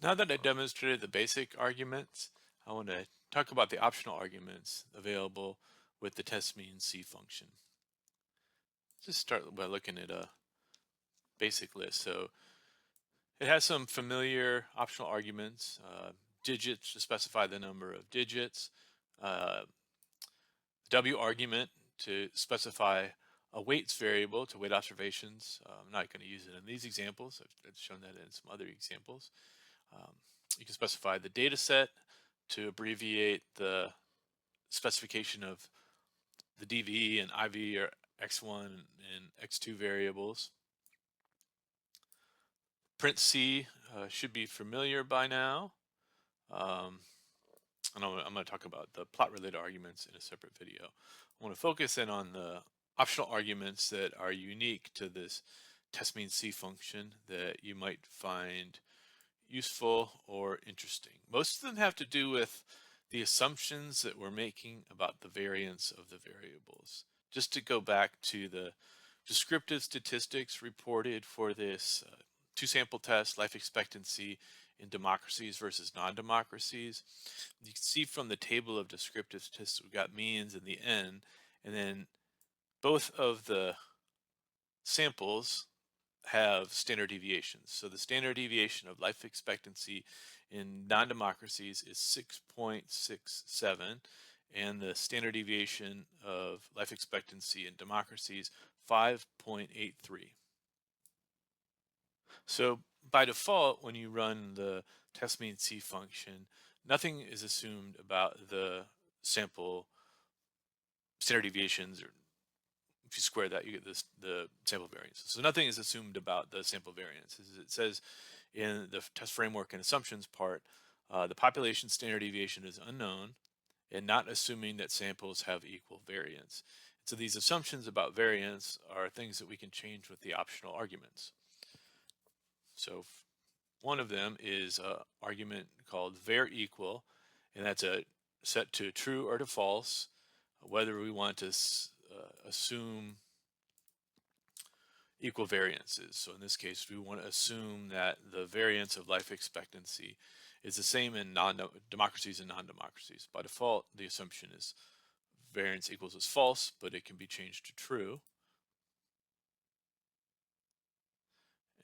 Now that I demonstrated the basic arguments, I want to talk about the optional arguments available with the testmeansC function. Just start by looking at a basic list. So it has some familiar optional arguments, digits to specify the number of digits, uh, W argument to specify a weights variable to weight observations. I'm not going to use it in these examples. I've shown that in some other examples. Um, you can specify the data set to abbreviate the specification of the DV and IV or X1 and X2 variables. Print C should be familiar by now. And I'm going to talk about the plot related arguments in a separate video. I want to focus in on the optional arguments that are unique to this testmeansC function that you might find useful or interesting. Most of them have to do with the assumptions that we're making about the variance of the variables. Just to go back to the descriptive statistics reported for this two-sample test, life expectancy in democracies versus non-democracies. You can see from the table of descriptive statistics, we've got means and the n, and then both of the samples have standard deviations. So the standard deviation of life expectancy in non-democracies is 6.67, and the standard deviation of life expectancy in democracies 5.83. So by default, when you run the testmeansC function, nothing is assumed about the sample standard deviations, or if you square that, you get the sample variances. So nothing is assumed about the sample variances. It says in the test framework and assumptions part, the population standard deviation is unknown and not assuming that samples have equal variance. So these assumptions about variance are things that we can change with the optional arguments. So one of them is an argument called var.equal, and that's set to true or to false, whether we want to assume equal variances. So in this case, we want to assume that the variance of life expectancy is the same in democracies and non-democracies. By default, the assumption is variance equals is false, but it can be changed to true.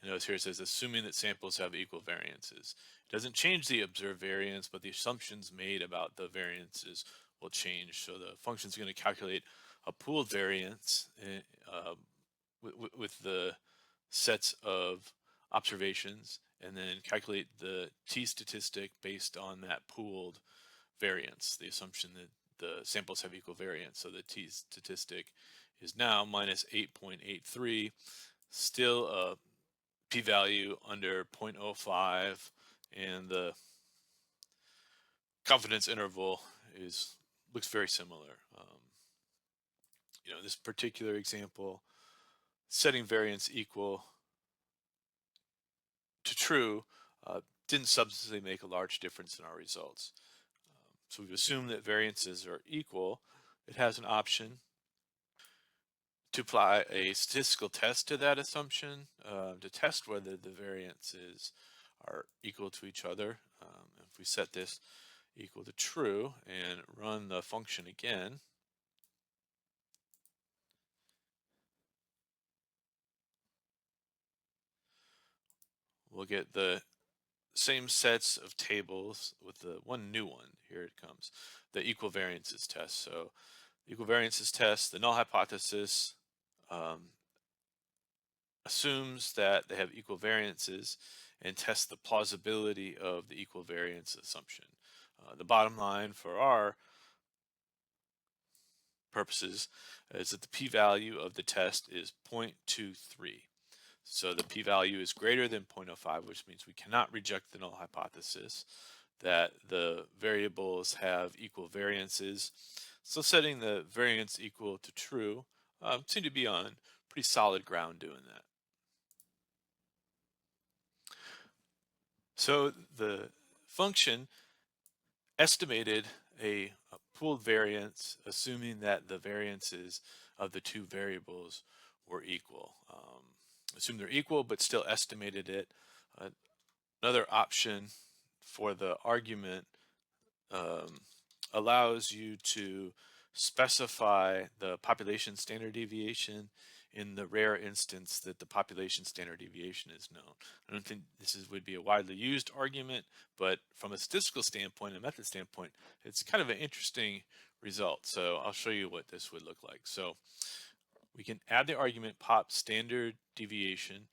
And notice here it says assuming that samples have equal variances. It doesn't change the observed variance, but the assumptions made about the variances will change. So the function is going to calculate a pooled variance with the sets of observations, and then calculate the t statistic based on that pooled variance, the assumption that the samples have equal variance. So the t statistic is now minus 8.83, still a p-value under 0.05, and the confidence interval looks very similar. This particular example, setting variance equal to true didn't substantially make a large difference in our results. So we've assumed that variances are equal. It has an option to apply a statistical test to that assumption to test whether the variances are equal to each other. If we set this equal to true and run the function again, we'll get the same sets of tables with the one new one. Here it comes, the equal variances test. So equal variances test, the null hypothesis assumes that they have equal variances and tests the plausibility of the equal variance assumption. The bottom line for our purposes is that the p-value of the test is 0.23. So the p-value is greater than 0.05, which means we cannot reject the null hypothesis that the variables have equal variances. So setting the variance equal to true seem to be on pretty solid ground doing that. So the function estimated a pooled variance, assuming that the variances of the two variables were equal. Assume they're equal, but still estimated it. Another option for the argument um, allows you to specify the population standard deviation in the rare instance that the population standard deviation is known. I don't think would be a widely used argument, but from a statistical standpoint and method standpoint, it's kind of an interesting result. So I'll show you what this would look like. So we can add the argument pop standard deviation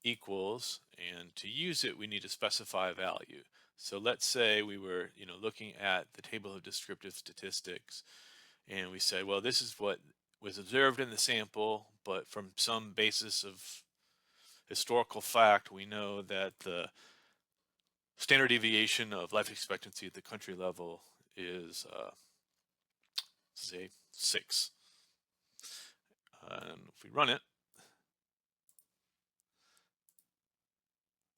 equals, and to use it we need to specify a value. So let's say we were looking at the table of descriptive statistics, and we said, well, this is what was observed in the sample, but from some basis of historical fact we know that the standard deviation of life expectancy at the country level is say 6. And if we run it,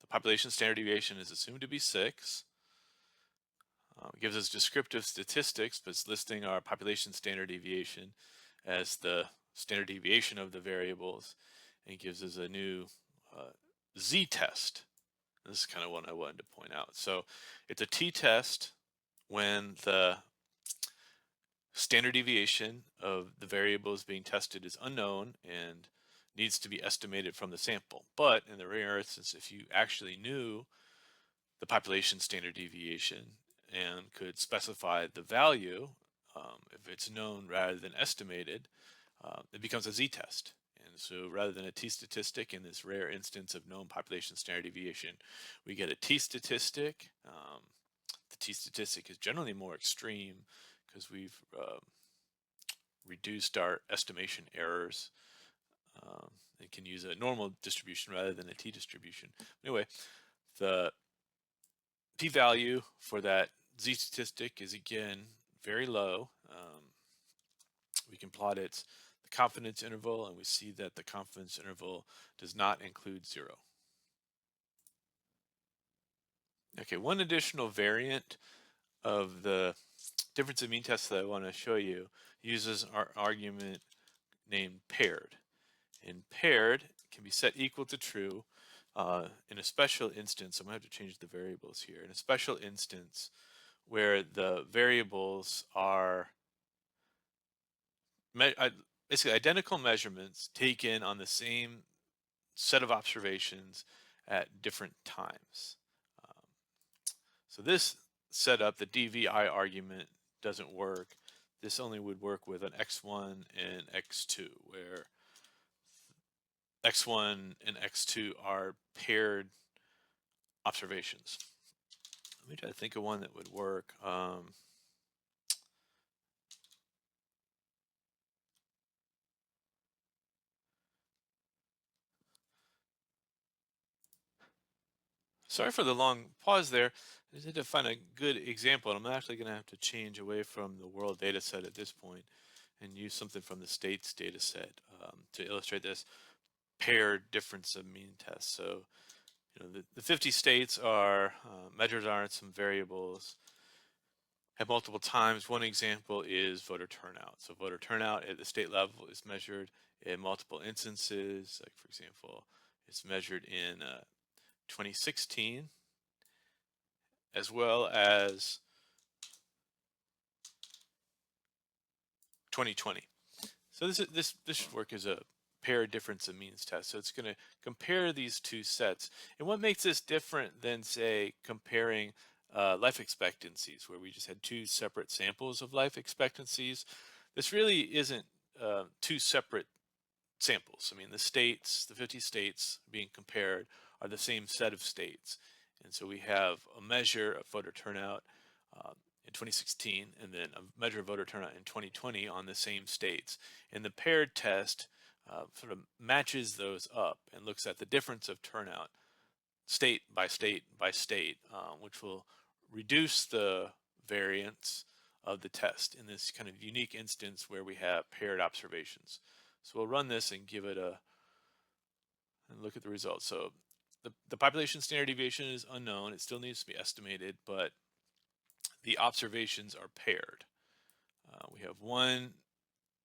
the population standard deviation is assumed to be 6. It gives us descriptive statistics, but it's listing our population standard deviation as the standard deviation of the variables, and it gives us a new z-test. This is kind of what I wanted to point out. So it's a t-test when the standard deviation of the variables being tested is unknown and needs to be estimated from the sample. But in the rare instance, if you actually knew the population standard deviation and could specify the value, if it's known rather than estimated, it becomes a z-test. And so rather than a t-statistic in this rare instance of known population standard deviation, we get a t-statistic. The t-statistic is generally more extreme because we've reduced our estimation errors. It can use a normal distribution rather than a t-distribution. Anyway, the p-value for that z-statistic is again very low. We can plot the confidence interval, and we see that the confidence interval does not include 0. Okay, one additional variant of the difference in mean test that I want to show you uses our argument named paired. And paired can be set equal to true in a special instance. I'm going to have to change the variables here. In a special instance where the variables are basically identical measurements taken on the same set of observations at different times. So this setup, the dvi argument, doesn't work. This only would work with an x1 and x2, where x1 and x2 are paired observations. Let me try to think of one that would work. Sorry for the long pause there. I just had to find a good example. I'm actually going to have to change away from the world data set at this point and use something from the states data set to illustrate this paired difference of mean test. So, the 50 states are measured on some variables at multiple times. One example is voter turnout. So voter turnout at the state level is measured in multiple instances. Like, for example, it's measured in 2016 as well as 2020. So this should work as a paired difference of means test. So it's going to compare these two sets. And what makes this different than, say, comparing life expectancies, where we just had two separate samples of life expectancies? This really isn't two separate samples. I mean, the 50 states being compared are the same set of states. And so we have a measure of voter turnout in 2016 and then a measure of voter turnout in 2020 on the same states. And the paired test sort of matches those up and looks at the difference of turnout state by state by state, which will reduce the variance of the test in this kind of unique instance where we have paired observations. So we'll run this and give it and look at the results. So the population standard deviation is unknown. It still needs to be estimated, but the observations are paired. We have one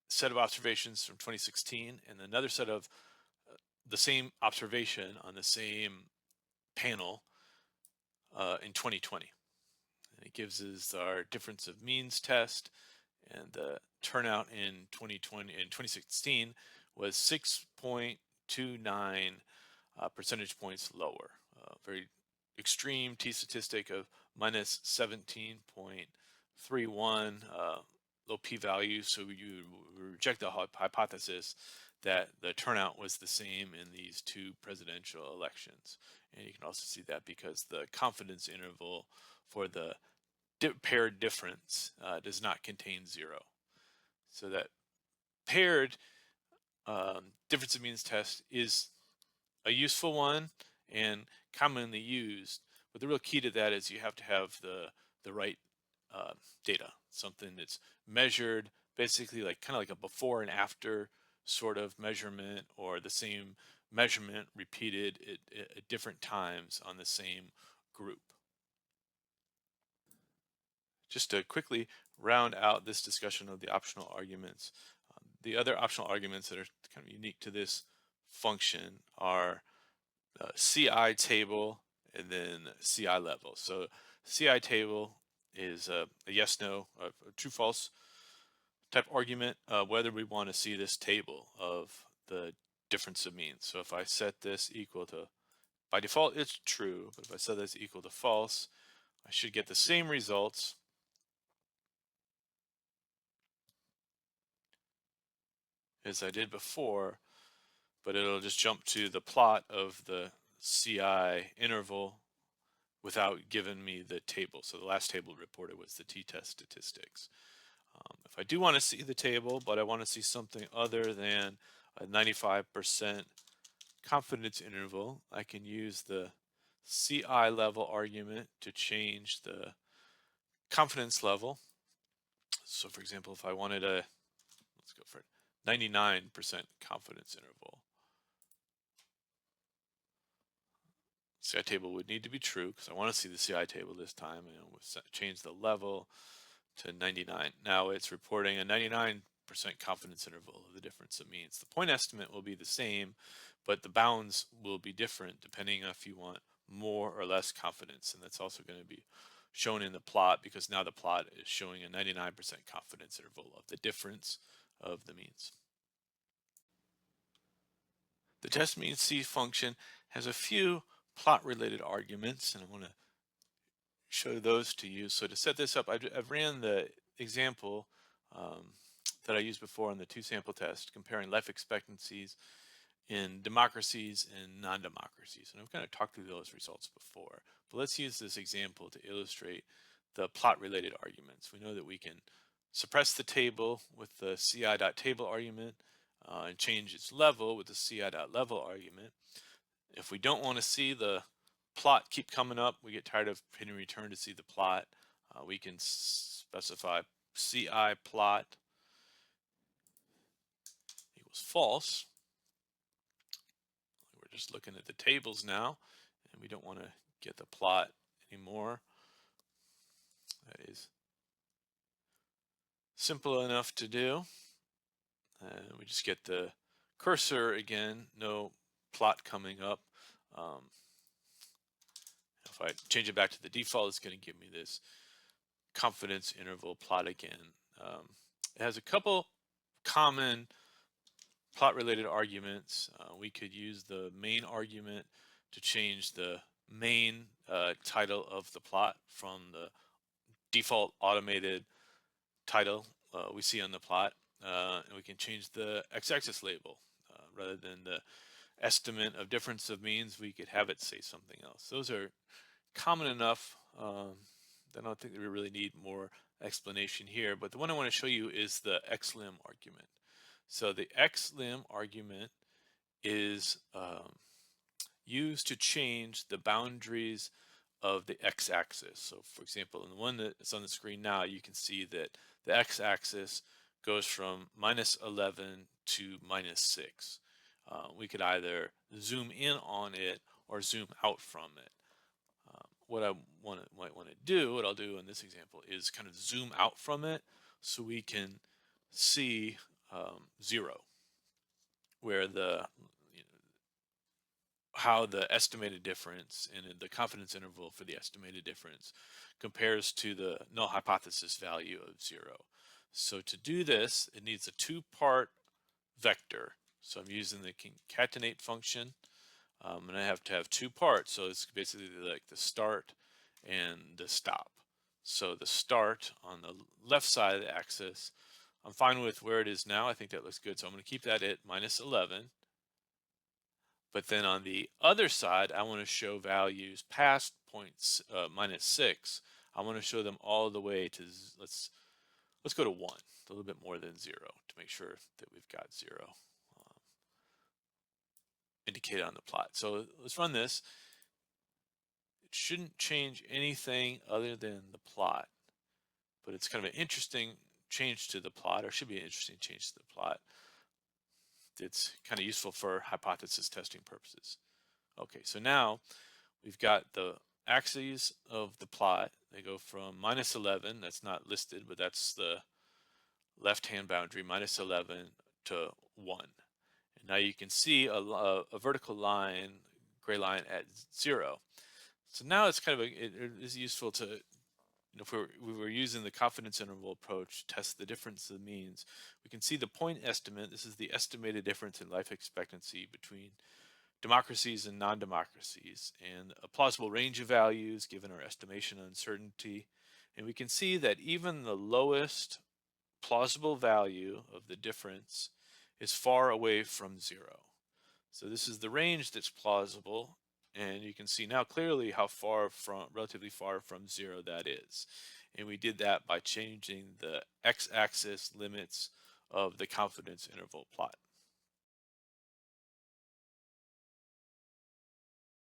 set of observations from 2016 and another set of the same observation on the same panel in 2020. And it gives us our difference of means test, and the turnout in 2016 was 6.29 percentage points lower. Very extreme t-statistic of minus 17.31, low p-value, so you reject the hypothesis that the turnout was the same in these two presidential elections. And you can also see that because the confidence interval for the paired difference does not contain 0. So that paired difference of means test is a useful one and commonly used, but the real key to that is you have to have the right data, something that's measured, basically like kind of like a before and after sort of measurement, or the same measurement repeated at different times on the same group. Just to quickly round out this discussion of the optional arguments, the other optional arguments that are kind of unique to this function are CI table and then CI level. So CI table is a yes/no, a true/false type argument, whether we want to see this table of the difference of means. So if I set this equal to, by default it's true, but if I set this equal to false, I should get the same results as I did before, but it'll just jump to the plot of the CI interval without giving me the table. So the last table reported was the t-test statistics. If I do want to see the table, but I want to see something other than a 95% confidence interval, I can use the CI level argument to change the confidence level. So for example, if I wanted a, let's go for it, 99% confidence interval, CI table would need to be true because I want to see the CI table this time, and we'll change the level to 99. Now it's reporting a 99% confidence interval of the difference of means. The point estimate will be the same, but the bounds will be different depending on if you want more or less confidence, and that's also going to be shown in the plot, because now the plot is showing a 99% confidence interval of the difference of the means. The testmeansC function has a few plot related arguments, and I want to show those to you. So to set this up, I've ran the example that I used before on the 2-sample test, comparing life expectancies in democracies and non-democracies. And I've kind of talked through those results before, but let's use this example to illustrate the plot related arguments. We know that we can suppress the table with the ci.table argument and change its level with the ci.level argument. If we don't want to see the plot keep coming up, we get tired of hitting return to see the plot, we can specify ci plot equals false. We're just looking at the tables now, and we don't want to get the plot anymore. That is simple enough to do. And we just get the cursor again, no plot coming up. If I change it back to the default, it's going to give me this confidence interval plot again. It has a couple common plot related arguments. We could use the main argument to change the main title of the plot from the default automated title we see on the plot, and we can change the x-axis label. Rather than the estimate of difference of means, we could have it say something else. Those are common enough that I don't think we really need more explanation here, but the one I want to show you is the xlim argument. So the xlim argument is used to change the boundaries of the x-axis. So for example, in the one that's on the screen now, you can see that the x-axis goes from -11 to -6. We could either zoom in on it or zoom out from it. What I might want to do, what I'll do in this example, is kind of zoom out from it so we can see 0, where the how the estimated difference and the confidence interval for the estimated difference compares to the null hypothesis value of 0. So to do this, it needs a two-part vector. So I'm using the concatenate function, and I have to have two parts. So it's basically like the start and the stop. So the start on the left side of the axis, I'm fine with where it is now. I think that looks good. So I'm going to keep that at -11. But then on the other side, I want to show values past points -6. I want to show them all the way to, let's go to 1, a little bit more than 0 to make sure that we've got 0 indicated on the plot. So let's run this. It shouldn't change anything other than the plot, but it's kind of an interesting change to the plot, or should be an interesting change to the plot. It's kind of useful for hypothesis testing purposes. Okay, so now we've got the axes of the plot. They go from -11, that's not listed, but that's the left-hand boundary, -11 to 1. And now you can see a vertical line, gray line at 0. So now it's kind of it is useful to, if we were using the confidence interval approach to test the difference of the means, we can see the point estimate. This is the estimated difference in life expectancy between democracies and non-democracies, and a plausible range of values given our estimation uncertainty. And we can see that even the lowest plausible value of the difference is far away from 0. So this is the range that's plausible, and you can see now clearly how relatively far from 0 that is. And we did that by changing the x-axis limits of the confidence interval plot.